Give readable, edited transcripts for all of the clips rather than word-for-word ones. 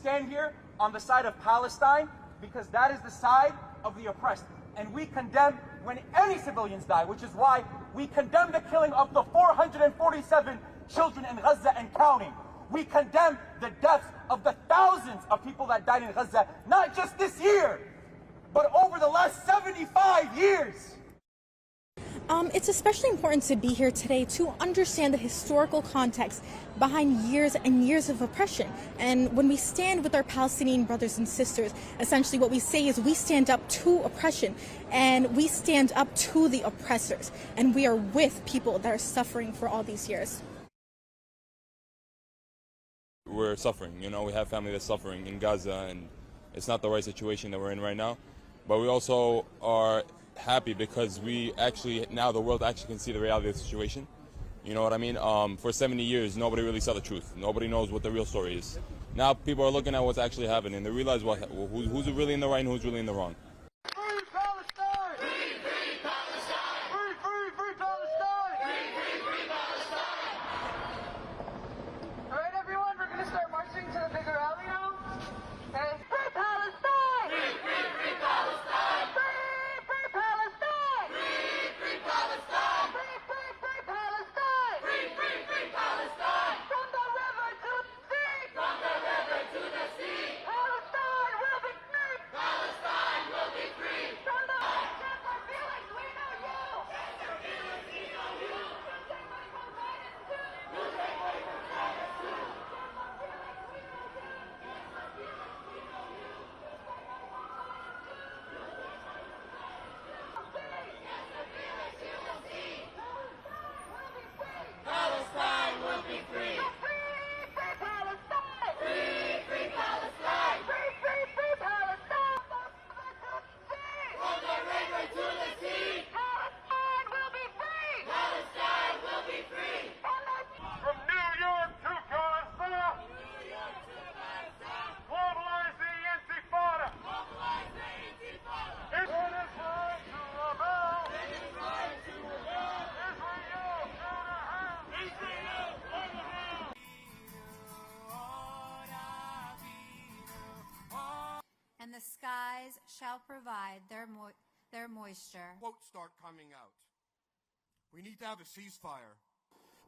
stand here on the side of Palestine because that is the side of the oppressed. And we condemn when any civilians die, which is why we condemn the killing of the 447 children in Gaza and counting. We condemn the deaths of the thousands of people that died in Gaza, not just this year, but over the last 75 years. It's especially important to be here today to understand the historical context behind years and years of oppression. And when we stand with our Palestinian brothers and sisters, essentially what we say is we stand up to oppression and we stand up to the oppressors. And we are with people that are suffering for all these years. We're suffering, we have family that's suffering in Gaza, and it's not the right situation that we're in right now. But we also are happy because now the world actually can see the reality of the situation. You know what I mean? For 70 years, nobody really saw the truth. Nobody knows what the real story is. Now people are looking at what's actually happening, and they realize who's really in the right and who's really in the wrong. Free Palestine! Free, free Palestine! Free, free, free Palestine! Free, free, free Palestine! All right, everyone, we're going to start marching to the bigger rally now. Okay? Free Palestine! Free, free, free Palestine! Free, free Palestine! Free, free Palestine! Free, free, free Palestine! Free, free, free Palestine! From the river to the sea! From the river to the sea! Palestine will be free! Palestine will be free! From the Chancellor Felix, we know you! Chancellor Felix, we know you! You take money from Zionist too! You take money from Zionist too! Chancellor Felix, we know you! Chancellor Felix, we know you! You take money from Zionist too! You take money from Zionist too! Chancellor Felix, you will see! Palestine will be free! Palestine will be free! Free, free Palestine! Free, free Palestine! Free, free, free Palestine! From the river to the sea! Palestine will be free! Palestine will be free! From New York to Gaza! New York to Gaza! Mobilize the Intifada! Mobilize the Intifada! It is right to rebel! It is right to rebel! Israel, Israel, Israel! And the skies shall provide their moisture. Quotes start coming out. We need to have a ceasefire.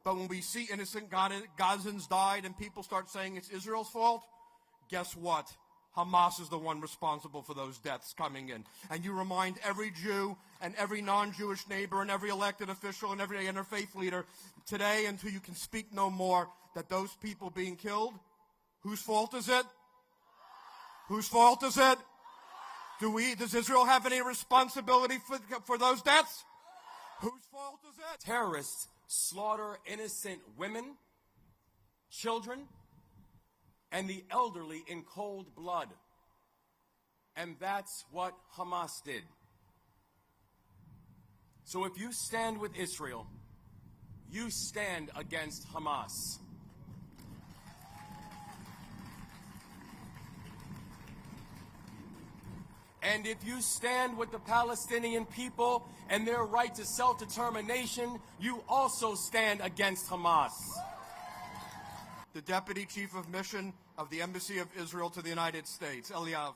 But when we see innocent Gazans died and people start saying it's Israel's fault, guess what? Hamas is the one responsible for those deaths coming in. And you remind every Jew and every non-Jewish neighbor and every elected official and every interfaith leader today until you can speak no more that those people being killed, whose fault is it? Whose fault is it? Does Israel have any responsibility for those deaths? Whose fault is it? Terrorists slaughter innocent women, children, and the elderly in cold blood. And that's what Hamas did. So if you stand with Israel, you stand against Hamas. And if you stand with the Palestinian people and their right to self-determination, you also stand against Hamas. The Deputy Chief of Mission of the Embassy of Israel to the United States, Eliav.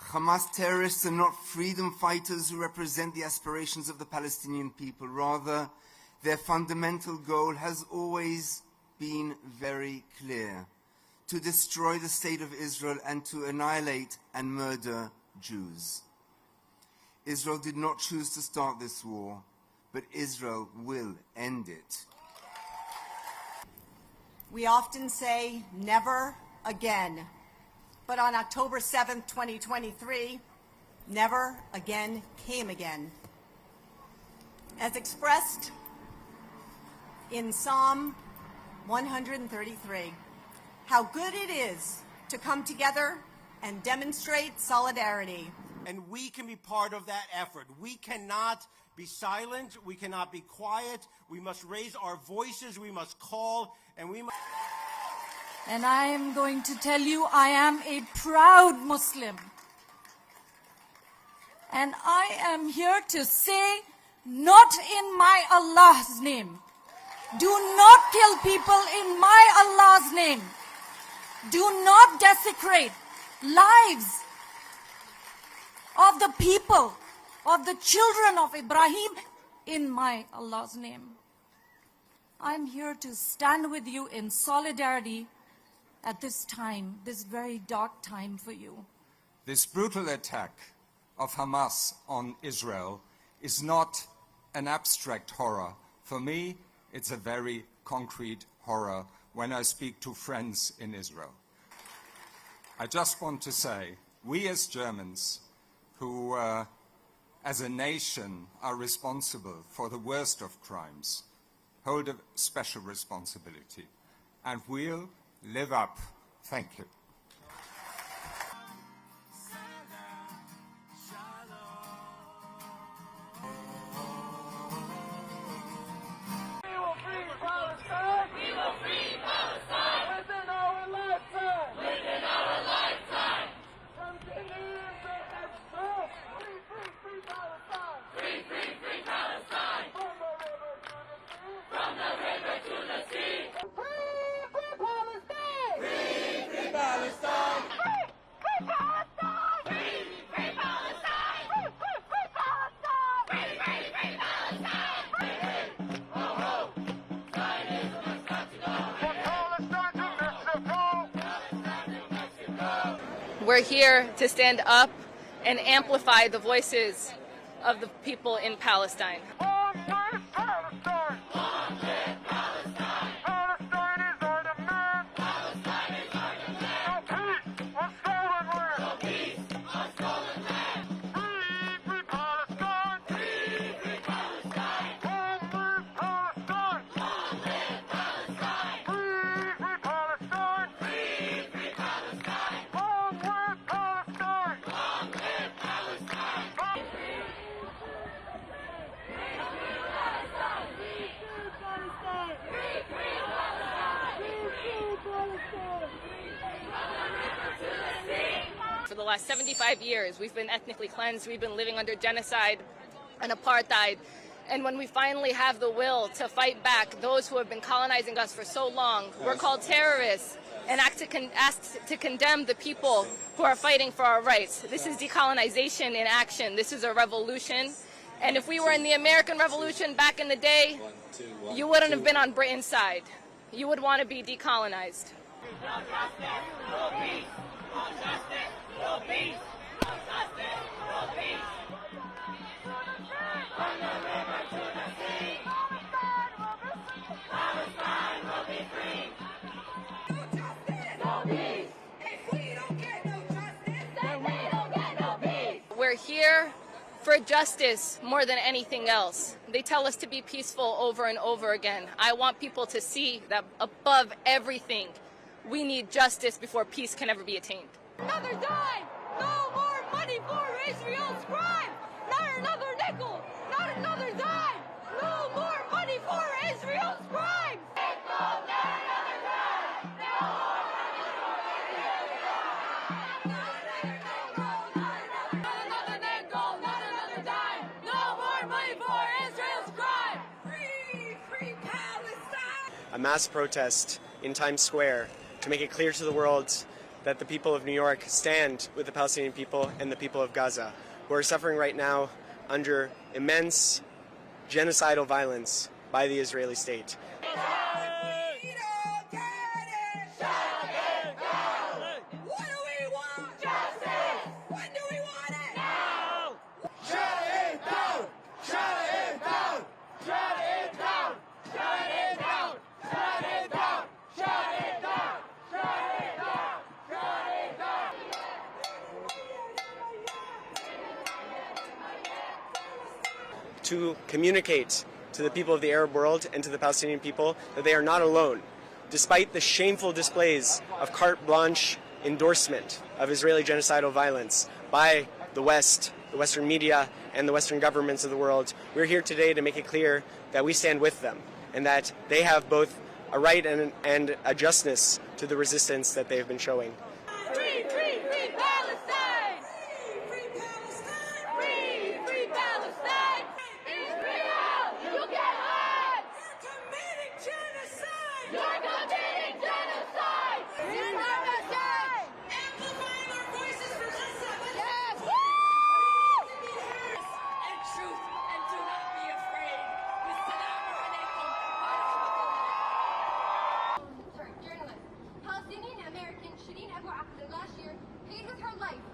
Hamas terrorists are not freedom fighters who represent the aspirations of the Palestinian people. Rather, their fundamental goal has always been very clear: to destroy the state of Israel and to annihilate and murder Jews. Israel did not choose to start this war, but Israel will end it. We often say never again, but on October 7th, 2023, never again came again. As expressed in Psalm 133, how good it is to come together and demonstrate solidarity. And we can be part of that effort. We cannot be silent. We cannot be quiet. We must raise our voices. We must call, and we must... And I am going to tell you, I am a proud Muslim. And I am here to say, not in my Allah's name. Do not kill people in my Allah's name. Do not desecrate lives of the people, of the children of Ibrahim, in my Allah's name. I'm here to stand with you in solidarity at this time, this very dark time for you. This brutal attack of Hamas on Israel is not an abstract horror. For me, it's a very concrete horror when I speak to friends in Israel. I just want to say, we as Germans, who as a nation are responsible for the worst of crimes, hold a special responsibility, and we'll live up. Thank you. We're here to stand up and amplify the voices of the people in Palestine. For the last 75 years, we've been ethnically cleansed, we've been living under genocide and apartheid. And when we finally have the will to fight back those who have been colonizing us for so long, we're called terrorists and asked to condemn the people who are fighting for our rights. This is decolonization in action. This is a revolution. And if we were in the American Revolution back in the day, you wouldn't have been on Britain's side. You would want to be decolonized. No justice, no peace. No justice, no peace. No justice, no peace. From the river to the sea. Palestine will be free. No justice, no peace. If we don't get no justice, then we don't get no peace. We're here for justice more than anything else. They tell us to be peaceful over and over again. I want people to see that above everything, we need justice before peace can ever be attained. Another dime! No more money for Israel's crime! Not another nickel! Not another dime! No more money for Israel's crime! Nickel, not another dime! No more money for Israel's crime! Not another nickel, not another dime! No more money for Israel's crime! Free, free Palestine! A mass protest in Times Square to make it clear to the world that the people of New York stand with the Palestinian people and the people of Gaza, who are suffering right now under immense genocidal violence by the Israeli state. To communicate to the people of the Arab world and to the Palestinian people that they are not alone. Despite the shameful displays of carte blanche endorsement of Israeli genocidal violence by the West, the Western media, and the Western governments of the world, we're here today to make it clear that we stand with them and that they have both a right and a justness to the resistance that they have been showing.